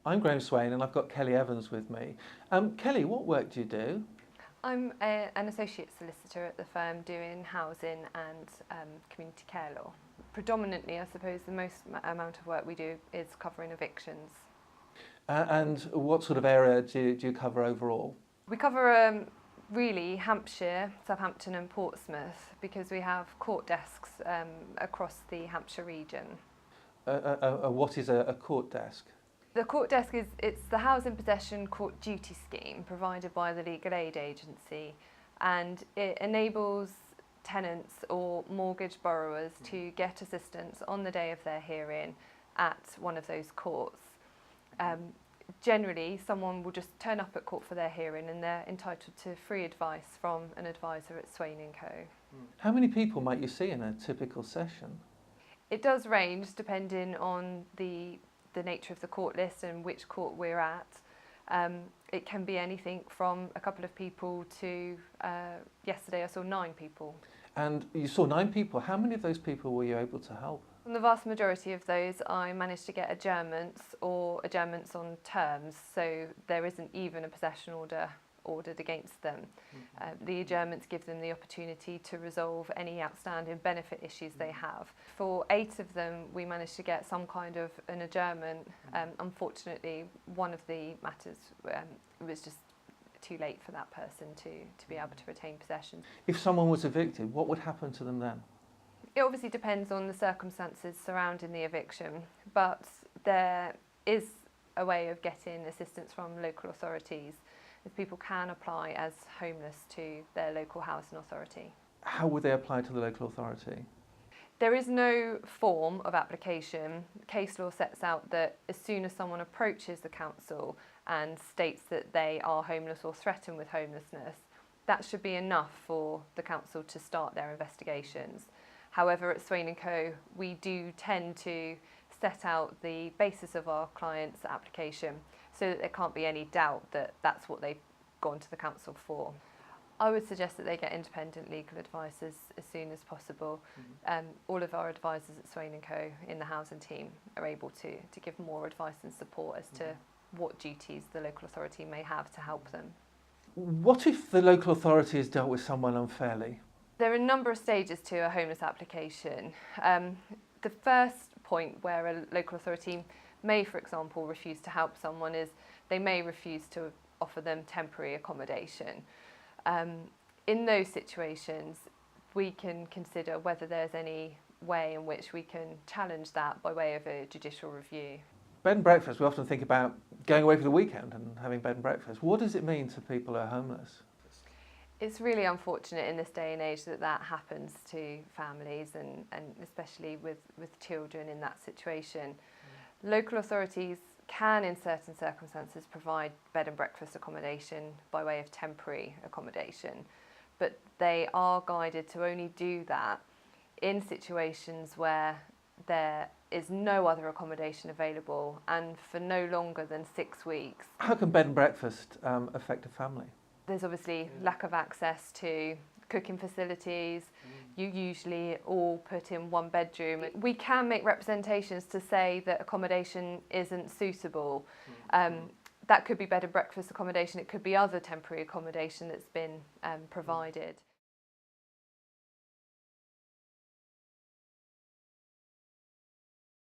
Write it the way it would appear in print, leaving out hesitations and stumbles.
I'm Graham Swain and I've got Kelly Evans with me. Kelly, what work do you do? I'm an associate solicitor at the firm doing housing and community care law. Predominantly, I suppose, the most amount of work we do is covering evictions. And what sort of area do you cover overall? We cover really Hampshire, Southampton and Portsmouth because we have court desks across the Hampshire region. What is a court desk? The court desk it's the housing possession court duty scheme provided by the Legal Aid Agency, and it enables tenants or mortgage borrowers to get assistance on the day of their hearing at one of those courts. Generally, someone will just turn up at court for their hearing and they're entitled to free advice from an advisor at Swain & Co. How many people might you see in a typical session? It does range depending on the nature of the court list and which court we're at. It can be anything from a couple of people to, yesterday I saw 9 people. And you saw 9 people. How many of those people were you able to help? On the vast majority of those, I managed to get adjournments or adjournments on terms, so there isn't even a possession order ordered against them. The adjournments give them the opportunity to resolve any outstanding benefit issues they have. For 8 of them, we managed to get some kind of an adjournment. Unfortunately, one of the matters was just too late for that person to be able to retain possession. If someone was evicted, what would happen to them then? It obviously depends on the circumstances surrounding the eviction, but there is a way of getting assistance from local authorities, as people can apply as homeless to their local housing authority. How would they apply to the local authority? There is no form of application. Case law sets out that as soon as someone approaches the council and states that they are homeless or threatened with homelessness, that should be enough for the council to start their investigations. However, at Swain & Co, we do tend to set out the basis of our client's application so that there can't be any doubt that that's what they've gone to the council for. I would suggest that they get independent legal advice as soon as possible. All of our advisors at Swain & Co in the housing team are able to give more advice and support as to what duties the local authority may have to help them. What if the local authority has dealt with someone unfairly? There are a number of stages to a homeless application. The first point where a local authority may, for example, refuse to help someone is they may refuse to offer them temporary accommodation. In those situations, we can consider whether there's any way in which we can challenge that by way of a judicial review. Bed and breakfast, we often think about going away for the weekend and having bed and breakfast. What does it mean to people who are homeless? It's really unfortunate in this day and age that happens to families and especially with children in that situation. Local authorities can, in certain circumstances, provide bed and breakfast accommodation by way of temporary accommodation, but they are guided to only do that in situations where there is no other accommodation available and for no longer than 6 weeks. How can bed and breakfast affect a family? There's obviously lack of access to cooking facilities. You usually all put in one bedroom. We can make representations to say that accommodation isn't suitable. That could be bed and breakfast accommodation, it could be other temporary accommodation that's been provided.